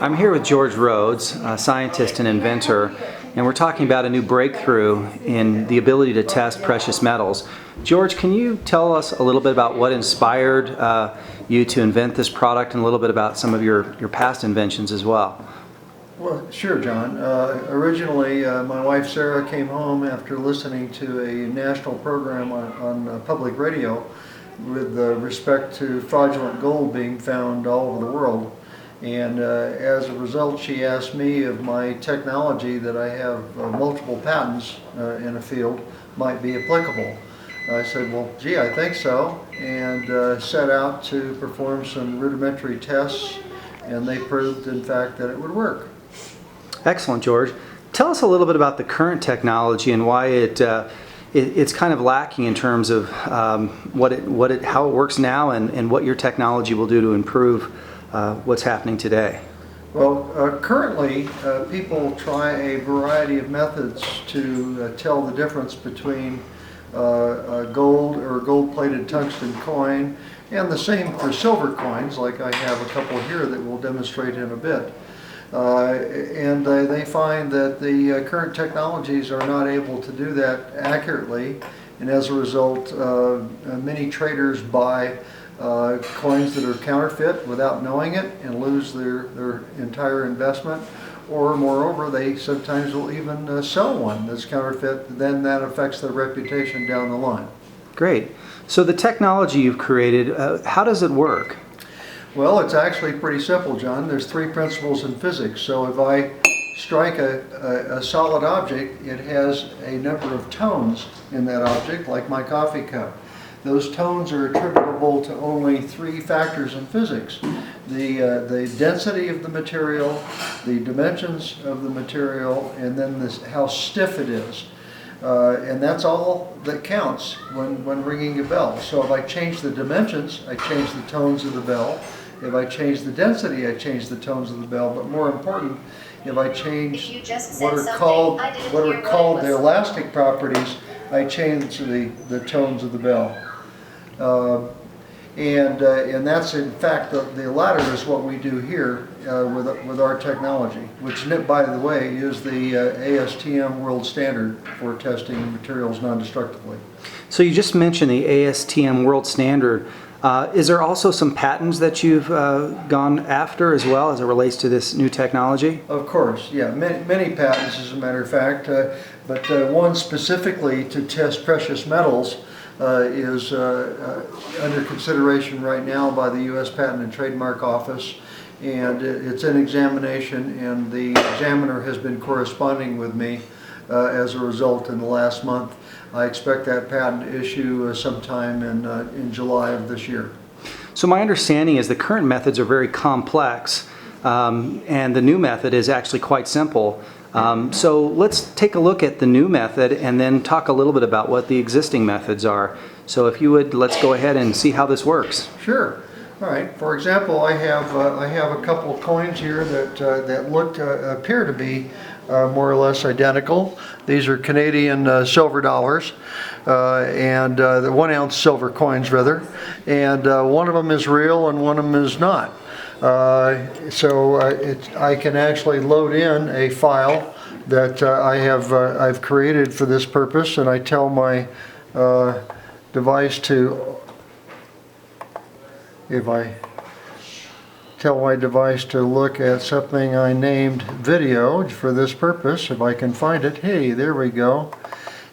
I'm here with George Rhodes, a scientist and inventor, and we're talking about a new breakthrough in the ability to test precious metals. George, can you tell us a little bit about what inspired you to invent this product and a little bit about some of your past inventions as well? Well, sure, John. Originally, my wife Sarah came home after listening to a national program on public radio with respect to fraudulent gold being found all over the world. And as a result, she asked me if my technology that I have multiple patents in a field might be applicable. I said, well, gee, I think so, and set out to perform some rudimentary tests, and they proved, in fact, that it would work. Excellent, George. Tell us a little bit about the current technology and why it's kind of lacking in terms of how it works now and what your technology will do to improve what's happening today. Well, currently people try a variety of methods to tell the difference between a gold or gold-plated tungsten coin, and the same for silver coins, like I have a couple here that we'll demonstrate in a bit. And they find that the current technologies are not able to do that accurately, and as a result many traders buy coins that are counterfeit without knowing it and lose their entire investment, or moreover they sometimes will even sell one that's counterfeit. Then that affects their reputation down the line. Great. So the technology you've created, how does it work? Well, it's actually pretty simple, John. There's three principles in physics. So if I strike a solid object, it has a number of tones in that object, like my coffee cup. Those tones are attributable to only three factors in physics: the density of the material, the dimensions of the material, and then how stiff it is. And that's all that counts when ringing a bell. So if I change the dimensions, I change the tones of the bell. If I change the density, I change the tones of the bell. But more important, if I change what are called the elastic properties, I change the tones of the bell. And that's in fact the latter is what we do here with our technology, which, by the way, is the ASTM world standard for testing materials non-destructively. So you just mentioned the ASTM world standard. Is there also some patents that you've gone after as well as it relates to this new technology? Of course, yeah. Many patents, as a matter of fact, but one specifically to test precious metals is under consideration right now by the U.S. Patent and Trademark Office, and it's in examination, and the examiner has been corresponding with me as a result in the last month. I expect that patent to issue sometime in July of this year. So my understanding is the current methods are very complex, and the new method is actually quite simple. So let's take a look at the new method and then talk a little bit about what the existing methods are. So if you would, let's go ahead and see how this works. Sure. All right. For example, I have a couple of coins here that appear to be more or less identical. These are Canadian silver dollars, and the 1 ounce silver coins rather, and one of them is real and one of them is not. I can actually load in a file that I've created for this purpose, and I tell my device to, if I tell my device to look at something I named video for this purpose, if I can find it. Hey, there we go.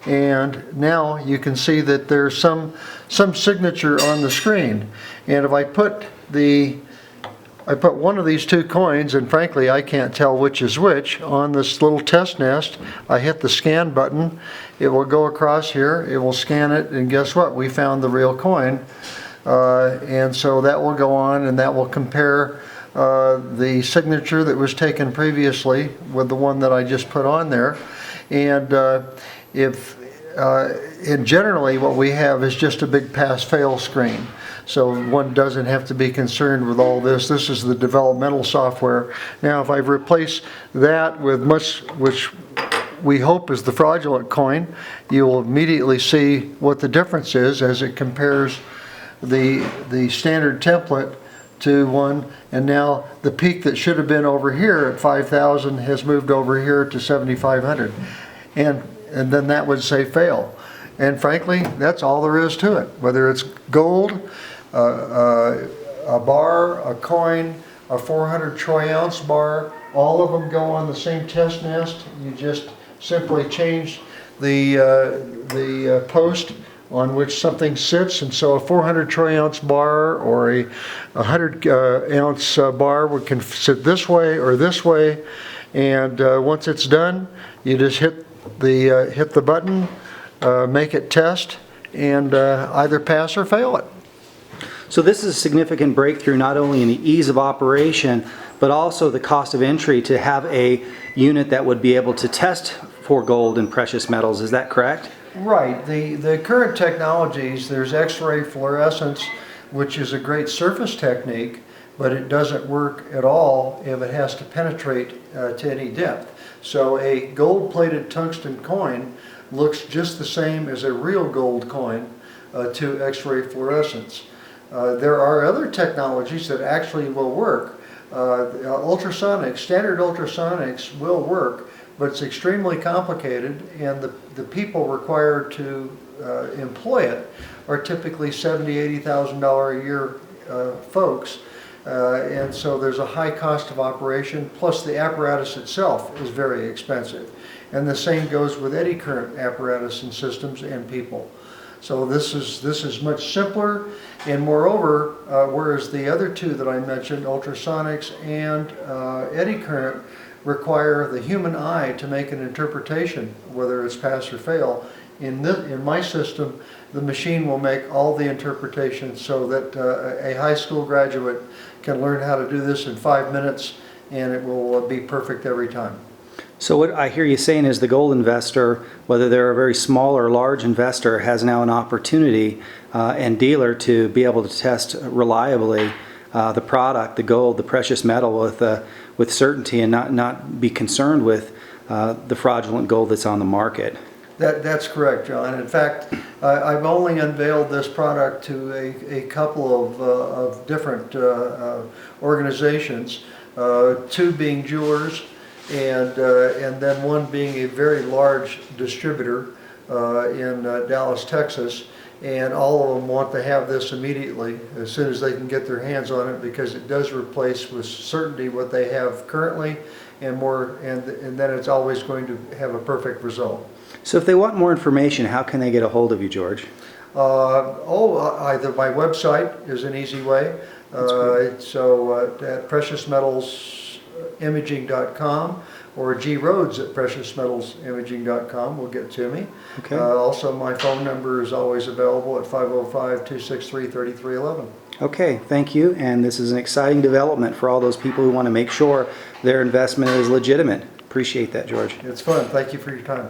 And now you can see that there's some signature on the screen. And if I put one of these two coins, and frankly I can't tell which is which, on this little test nest, I hit the scan button, it will go across here, it will scan it, and guess what? We found the real coin. And so that will go on, and that will compare the signature that was taken previously with the one that I just put on there. And and generally what we have is just a big pass-fail screen. So one doesn't have to be concerned with all this. This is the developmental software. Now if I replace that with which we hope is the fraudulent coin, you will immediately see what the difference is as it compares the standard template to 1, and now the peak that should have been over here at 5,000 has moved over here to 7,500. And then that would say fail. And frankly, that's all there is to it. Whether it's gold, a bar, a coin, a 400 troy ounce bar, all of them go on the same test nest. You just simply change the post on which something sits, and so a 400 troy ounce bar or a 100 ounce bar can sit this way or this way, and once it's done, you just hit the button, make it test, and either pass or fail it. So this is a significant breakthrough not only in the ease of operation, but also the cost of entry to have a unit that would be able to test for gold and precious metals. Is that correct? Right. The current technologies, there's X-ray fluorescence, which is a great surface technique, but it doesn't work at all if it has to penetrate to any depth. So a gold-plated tungsten coin looks just the same as a real gold coin to X-ray fluorescence. There are other technologies that actually will work. Ultrasonics, standard ultrasonics will work, but it's extremely complicated, and the people required to employ it are typically $70,000, $80,000 a year folks. And so there's a high cost of operation, plus the apparatus itself is very expensive. And the same goes with eddy current apparatus and systems and people. So this is much simpler, and moreover, whereas the other two that I mentioned, ultrasonics and eddy current, require the human eye to make an interpretation, whether it's pass or fail. In my system, the machine will make all the interpretations so that a high school graduate can learn how to do this in 5 minutes, and it will be perfect every time. So what I hear you saying is the gold investor, whether they're a very small or large investor, has now an opportunity and dealer to be able to test reliably the product, the gold, the precious metal with certainty, and not be concerned with the fraudulent gold that's on the market. That's correct, John. In fact, I've only unveiled this product to a couple of different organizations, two being jewelers, and then one being a very large distributor in Dallas, Texas. And all of them want to have this immediately, as soon as they can get their hands on it, because it does replace with certainty what they have currently, and more, and then it's always going to have a perfect result. So if they want more information, how can they get a hold of you, George? Either my website is an easy way. So at preciousmetalsimaging.com or Rhodes at preciousmetalsimaging.com will get to me. Okay. Also, my phone number is always available at 505-263-3311. Okay, thank you. And this is an exciting development for all those people who want to make sure their investment is legitimate. Appreciate that, George. It's fun. Thank you for your time.